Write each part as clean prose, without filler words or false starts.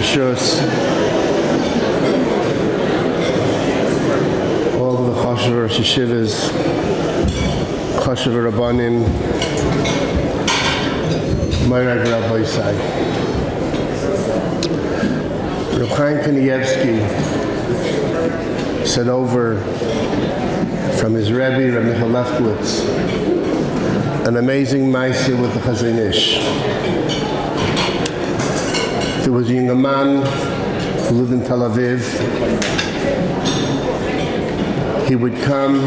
Rishus, all of the Choshev Yeshivas, Choshev Rabbanim, Moirag Rabbi Isai. Reb Chaim Kanievsky said over from his Rebbe, Reb Michael Lefkowitz, an amazing Maaseh with the Chazon Ish. There was a young man who lived in Tel Aviv. He would come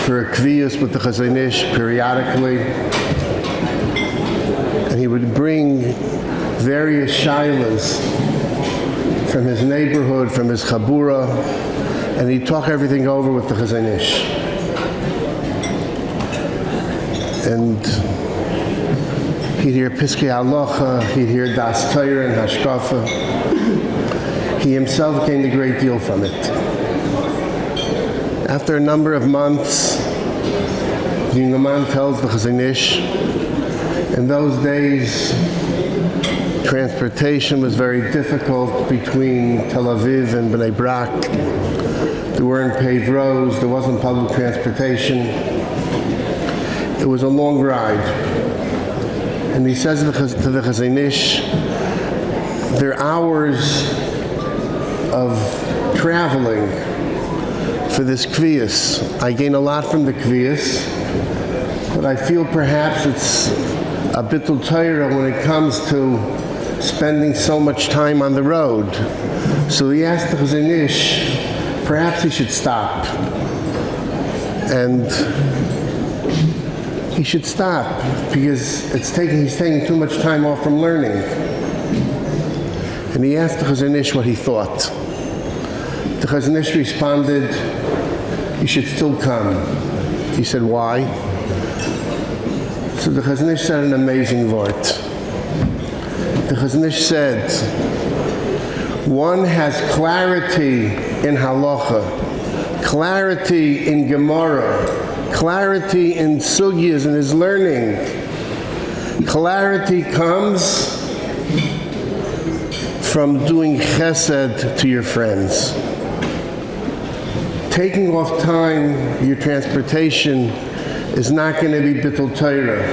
for a kviyus with the Chazon Ish periodically, and he would bring various shaylas from his neighborhood, from his chabura, and he'd talk everything over with the Chazon Ish. And he'd hear Piskei Halacha, he'd hear Das Torah and Hashkafa. He himself gained a great deal from it. After a number of months, the young man tells the Chazon Ish, in those days, transportation was very difficult between Tel Aviv and Bnei Brak. There weren't paved roads, there wasn't public transportation. It was a long ride. And he says to the Chazon Ish, there are hours of traveling for this kviyus. I gain a lot from the kviyus, but I feel perhaps it's a bittul Torah when it comes to spending so much time on the road. So he asked the Chazon Ish, perhaps he should stop. And he should stop because he's taking too much time off from learning. And he asked the Chazon Ish what he thought. The Chazon Ish responded, you should still come. He said, why? So the Chazon Ish said an amazing word. The Chazon Ish said, one has clarity in halacha, clarity in Gemara, clarity in sugyas in his learning. Clarity comes from doing chesed to your friends. Taking off time, your transportation, is not going to be bittul Torah.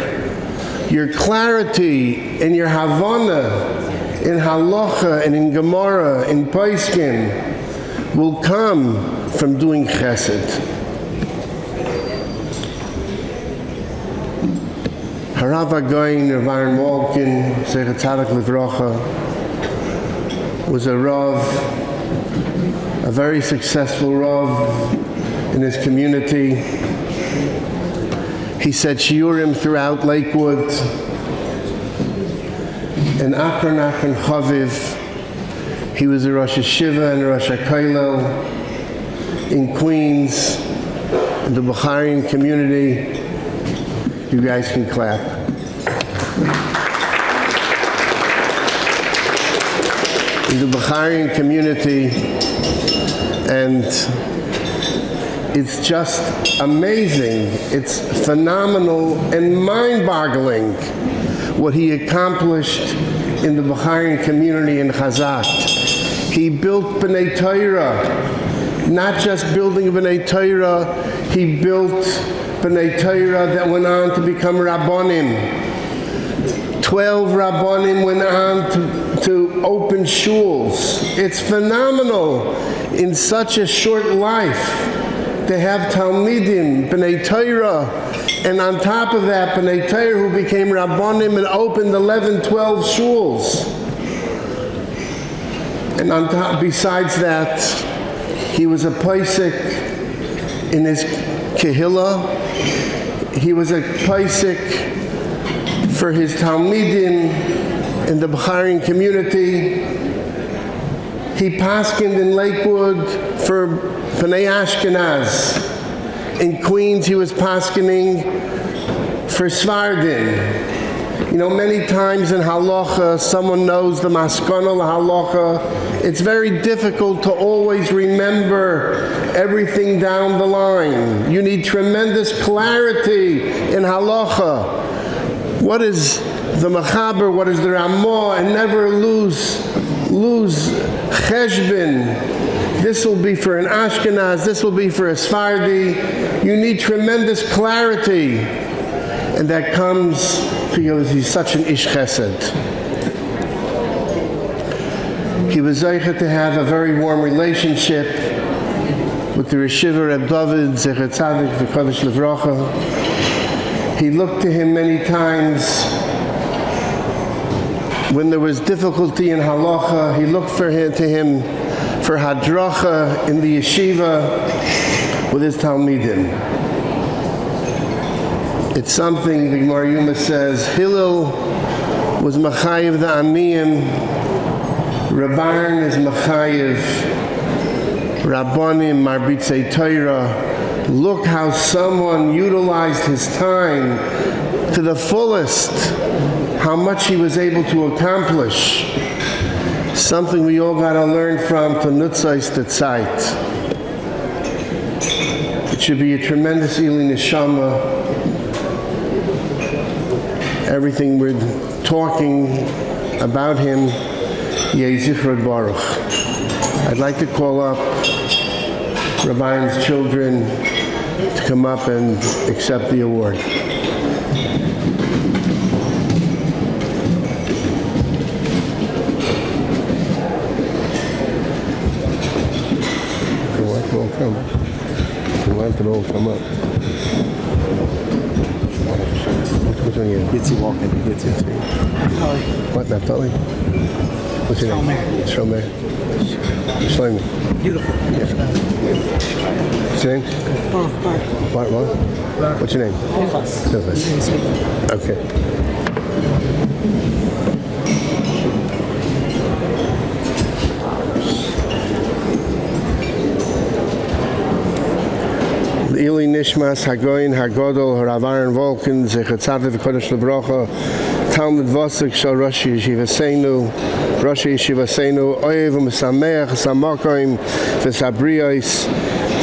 Your clarity and your havana in halacha and in Gemara, in Paiskin, will come from doing chesed. Harav Aharon of Aharon Walkin, Zecher Tzaddik Livrocha, was a Rav, a very successful Rav in his community. He said shiurim throughout Lakewood, in Aharon Chaviv. He was a Rosh Yeshivha and a Rosh HaKollel in Queens, in the Bukharian community. You guys can clap. In the Bukharian community, and it's just amazing. It's phenomenal and mind-boggling what he accomplished in the Bukharian community in Chazak. He built B'nai Torah, not just building B'nai Torah, he built B'nai Torah that went on to become Rabbanim. 12 Rabbanim went on to open shuls. It's phenomenal in such a short life to have Talmidim, B'nai Torah, and on top of that, B'nai Torah who became Rabbanim and opened 11, 12 shuls. And on top, besides that, he was a Paisik in his Kehillah. He was a Paisik for his Talmidim in the Bukharian community. He paskined in Lakewood for B'nai Ashkenaz. In Queens, he was paskining for Svardim. You know, many times in halacha, someone knows the maskana halacha. It's very difficult to always remember everything down the line. You need tremendous clarity in halacha. What is the Machaber, what is the Ramah, and never lose lose cheshbon. This will be for an Ashkenaz, this will be for a Sephardi. You need tremendous clarity. And that comes because he's such an ish chesed. He was zeicher to have a very warm relationship with the Yeshivha Reb Dovid, Zecher Tzadik V'Kodesh Livrocha. He looked to him many times when there was difficulty in halacha. He looked to him for hadracha in the yeshiva with his talmidim. It's something the Gemara Yuma says, Hillel was machayev the aniyim, Rabban is machayev Rabbanim marbitzei Torah. Look how someone utilized his time to the fullest, how much he was able to accomplish. Something we all got to learn from nutzais the Zeit. It should be a tremendous Ili Neshama. Everything we're talking about him, Yeh Zichron Baruch. I'd like to call up Rabbi's children to come up and accept the award. If you want to all come. If you want to all come up. Which one are you? Walkin. What, Naftali? What's your name? Shomer. Shlomi. Beautiful. Yeah. What's your name? Bart what? What's your name? Pinchas. Okay. Ili Nishmas Hagoyin Hagodol Aharon Walkin Zecher Tzadik V'Kodesh Livrocha Talmud Vosik Shal Rosh Yeshivah Seinu Oyev U'Mesameach Samakoim V'Sabriyos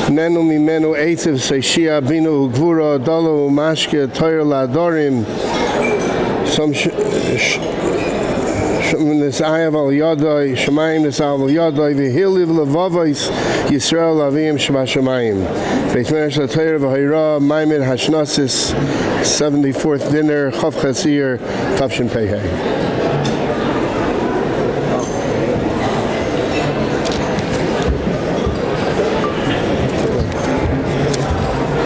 Nenu Mimenu Eitzev Seishia Binu U'Gvura Dolo U'Mashke Toyer La'adorim Nis'ayav al Yodoi Shemayim Nis'ayav al Yodoi V'Hiliv Levavois Yisrael Avim Shebashamayim Beit Medrash LaTorah V'Hayra Maimed Hashnasis 74th dinner Chav Chasir Tavshin Pei.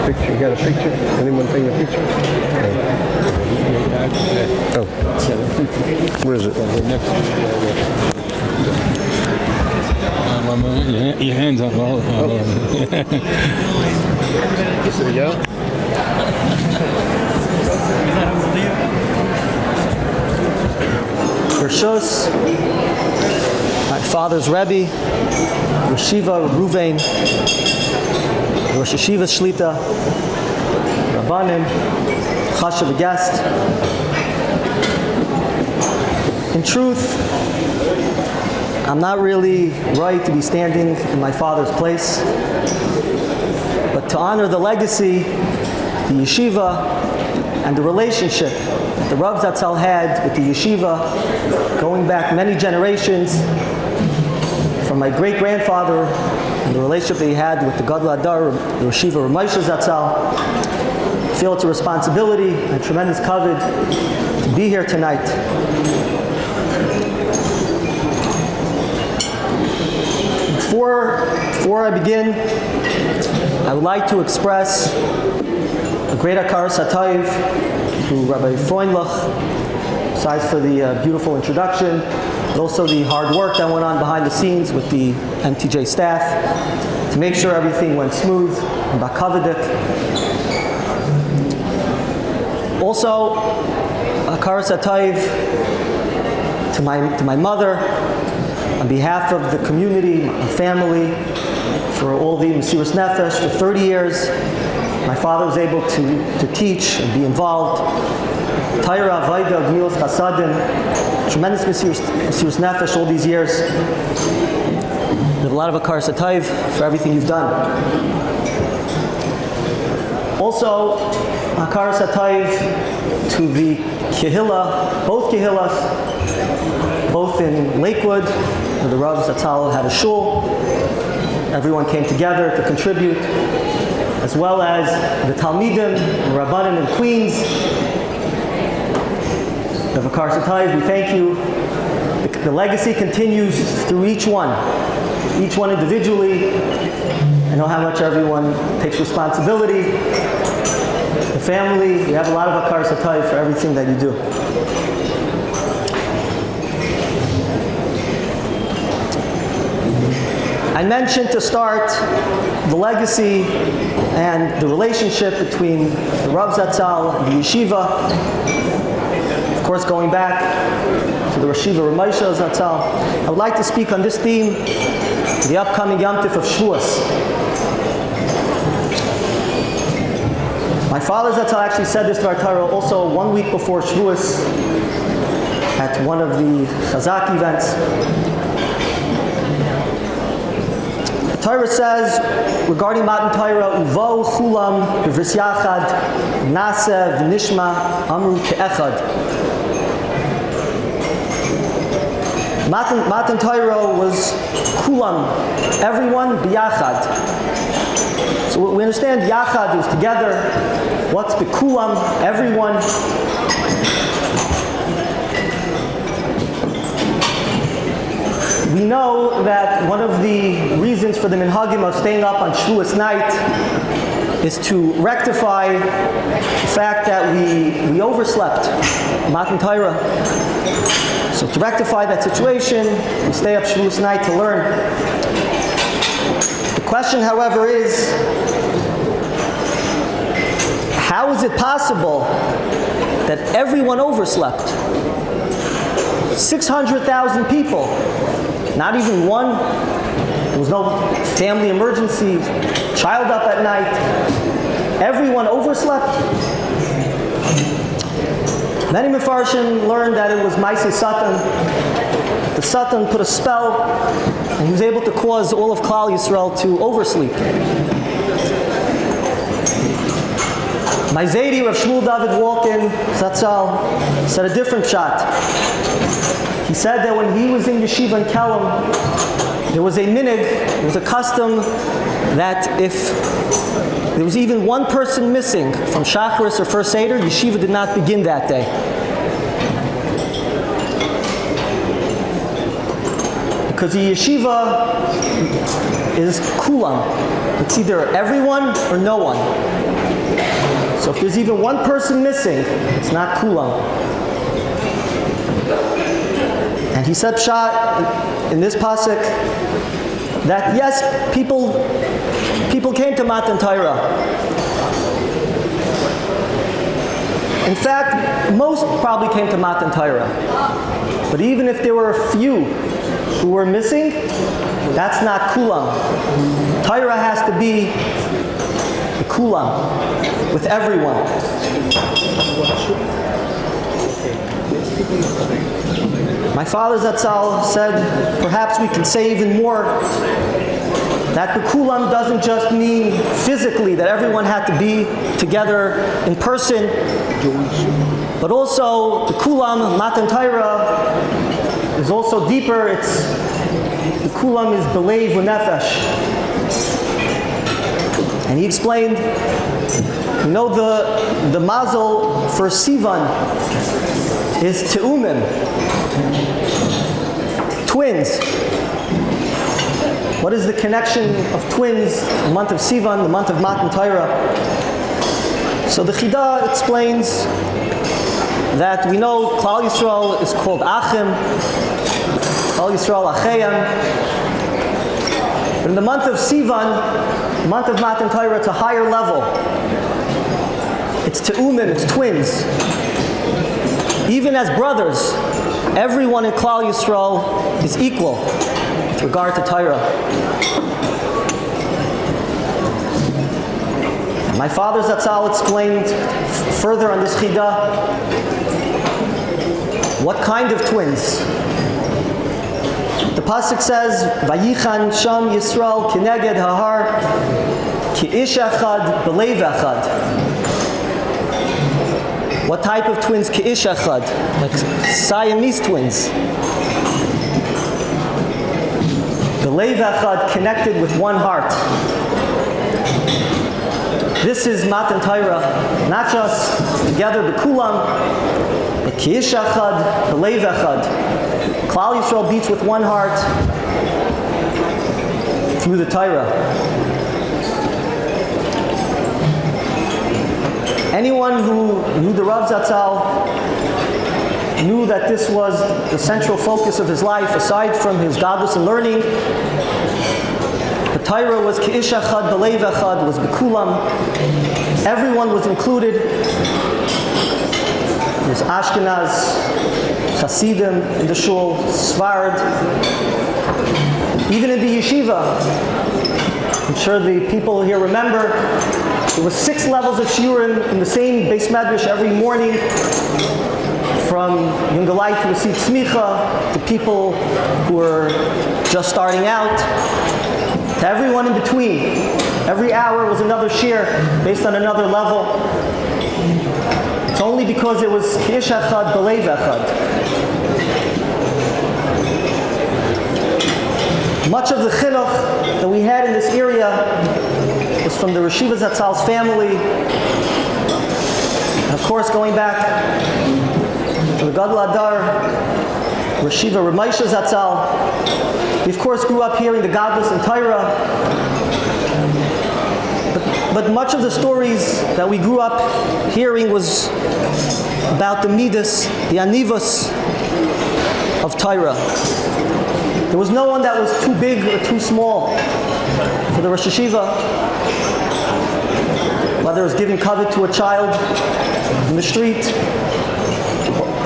Picture, you got a picture? Anyone take a picture? Oh. Where is it? Your hands up. This is the go. Rishos, my father's Rebbe, Yeshivha Ruvain, Rosh Yeshiva Shlita, Rabbanim, Chashav guest. In truth, I'm not really right to be standing in my father's place, but to honor the legacy, the yeshiva, and the relationship the Rav zt'l had with the yeshiva going back many generations, from my great-grandfather and the relationship that he had with the Gadol Adar, the Yeshivha Moshe zt'l, I feel it's a responsibility and tremendous kavod to be here tonight. Before I begin, I would like to express a great Akar Satayv to Rabbi Freundlich, besides for the beautiful introduction, but also the hard work that went on behind the scenes with the MTJ staff to make sure everything went smooth and bakavadik. Also, Akar Satayv to my mother, on behalf of the community, my family, for all the Mesiras Nefesh, for 30 years, my father was able to teach and be involved. Torah, Avodah, Gmilas Chasadim, tremendous Mesiras Nefesh all these years. We have a lot of Akar Satayv for everything you've done. Also, Akar Satayv to the Kehillah, both Kehillahs, both in Lakewood where the Rav zt'l had a shul. Everyone came together to contribute, as well as the Talmidim, and Rabbanim in Queens. The Vakar Satayv, we thank you. The legacy continues through each one individually. I know how much everyone takes responsibility. The family, we have a lot of Vakar Satayv for everything that you do. I mentioned to start the legacy and the relationship between the Rav zt'l and the Yeshivha. Of course, going back to the Yeshivha Moshe zt'l, I would like to speak on this theme, the upcoming Yom Tif of Shavuos. My father zt'l actually said this to our Torah also 1 week before Shavuos at one of the Chazak events. Torah says regarding Matan Torah, Uvo Chulam B'Vris Yachad Naseh V'Nishma Amru Ke'echad. Matan Torah was Kulam, everyone B'Yachad. So we understand Yachad is together. What's B'Kulam? Everyone. We know that one of the reasons for the minhagim of staying up on Shavuos night is to rectify the fact that we overslept Matan Torah. So to rectify that situation, we stay up Shavuos night to learn. The question, however, is how is it possible that everyone overslept? 600,000 people. Not even one. There was no family emergency, child up at night. Everyone overslept. Many Mefarshim learned that it was Maaseh Satan. The Satan put a spell, and he was able to cause all of Klal Yisrael to oversleep. My Zaidi, Rav Shmuel Dovid Walkin, zt'l, said a different shot. He said that when he was in Yeshivha in Kelm, there was a minig, there was a custom that if there was even one person missing from Shacharis or First Seder, Yeshiva did not begin that day. Because the Yeshiva is kulam. It's either everyone or no one. So if there's even one person missing, it's not kulam. And he said pshat in this pasuk that yes, people came to Matan Torah. In fact, most probably came to Matan Torah. But even if there were a few who were missing, that's not kulam. Torah has to be the kulam, with everyone. My father zt'l said, perhaps we can say even more, that the kulam doesn't just mean physically that everyone had to be together in person, but also the kulam, Matan Torah, is also deeper. The kulam is belev u'nefesh. And he explained, you know, the mazel for Sivan is te'umim, twins. What is the connection of twins, the month of Sivan, the month of Matan Torah? So the Chidah explains that we know Klal Yisrael is called Achim, Klal Yisrael Achayim. But in the month of Sivan, the month of Matan Torah, it's a higher level. It's te'umim, it's twins. Even as brothers, everyone in Klal Yisrael is equal with regard to Torah. My father zt'l explained further on this chidah what kind of twins. The pasuk says, "Vayichan sham Yisrael kineged hahar ki ish echad belev echad." What type of twins? Ki ish echad, like Siamese twins. B'leiv echad, connected with one heart. This is Matan Torah, not just together b'kulam, but ki'ish echad, b'leiv echad. Klal Yisrael beats with one heart through the Torah. Anyone who knew the Rav Zatzal knew that this was the central focus of his life, aside from his godless and learning. The Torah was ki'ish echad, b'leiv echad, was b'kulam. Everyone was included. There was Ashkenaz, Hasidim in the shul, Sfarad. Even in the yeshiva, I'm sure the people here remember, there was 6 levels of shiurim in the same Beis Medrash every morning, from Yungalai to Asit Smicha, to people who were just starting out, to everyone in between. Every hour was another shiur based on another level. It's only because it was ki'ish echad, b'leiv echad. Much of the chinuch that we had in this area was from the Yeshivha Zatzal's family. And of course, going back to the Gadol Adar, Yeshivha Moshe Zatzal. We of course grew up hearing the godless and Torah. But much of the stories that we grew up hearing was about the midas, the anivos of Torah. There was no one that was too big or too small for the Rosh Yeshiva. Whether it was giving kavod to a child in the street,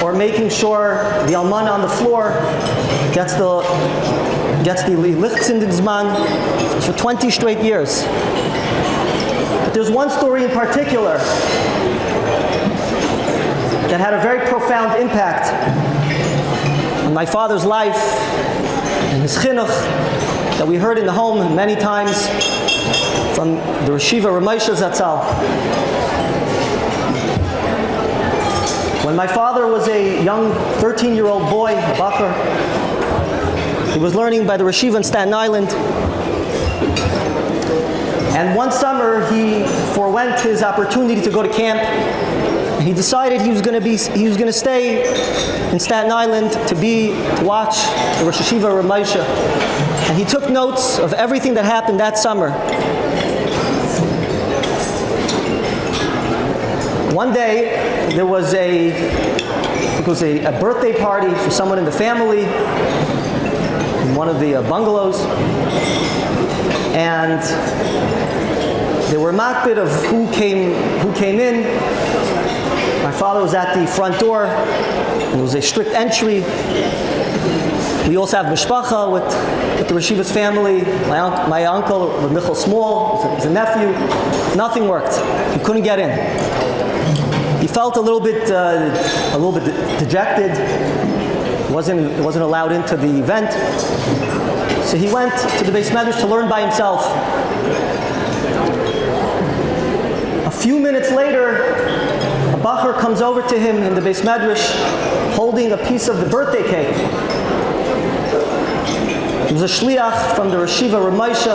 or making sure the almana on the floor gets the lichtzindigzman for 20 straight years. But there's one story in particular that had a very profound impact on my father's life and his chinuch that we heard in the home many times from the Yeshivha Moshe Zatzal. When my father was a young 13-year-old boy, a bacher, he was learning by the Yeshiva in Staten Island. And one summer he forewent his opportunity to go to camp. He decided he was going to stay in Staten Island to watch the Rosh Yeshiva Reb Moshe. And he took notes of everything that happened that summer. One day there was a birthday party for someone in the family in one of the bungalows, and they were makbid of who came in. My father was at the front door. It was a strict entry. We also have mishpacha with the Yeshiva's family. My uncle, Michael Small, was a nephew. Nothing worked. He couldn't get in. He felt a little bit dejected. Wasn't allowed into the event. So he went to the Beis Medrash to learn by himself. A few minutes later, a bacher comes over to him in the Beis Medrash holding a piece of the birthday cake. It was a shliach from the Yeshivha Reb Moshe.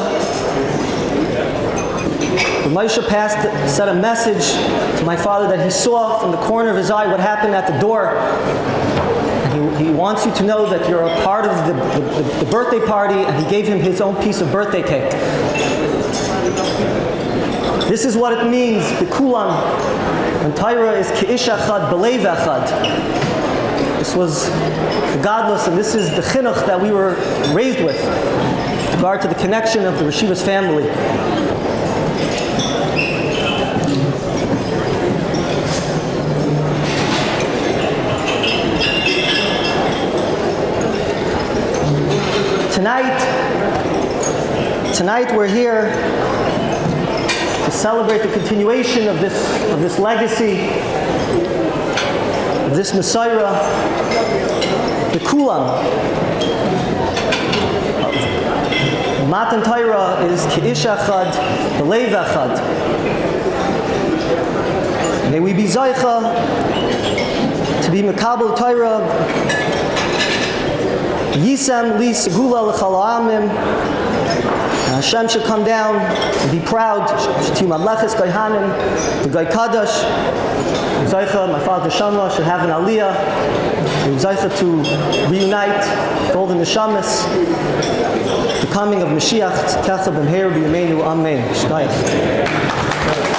Reb Moshe said a message to my father that he saw from the corner of his eye what happened at the door. And he wants you to know that you're a part of the birthday party, and he gave him his own piece of birthday cake. This is what it means, bikulam. And Torah is ki'ish echad, b'leiv echad. This was the godless, and this is the chinuch that we were raised with, with regard to the connection of the Yeshiva's family. Tonight we're here to celebrate the continuation of this legacy, of this Messiah, the Kulam. Matan Torah is ki'ish echad, b'leiv echad. May we be zaycha to be mekabel Torah Yisem li segula l'chal ha'amim. Hashem should come down and be proud. Sh'tiu mamleches Kohanim, the Goy Kadosh. Zaycha, my father Shama, should have an aliyah. Zaycha to reunite with all the neshamas. The coming of Mashiach, Tzkecha b'mheir b'yameinu, Amen. Shtayach.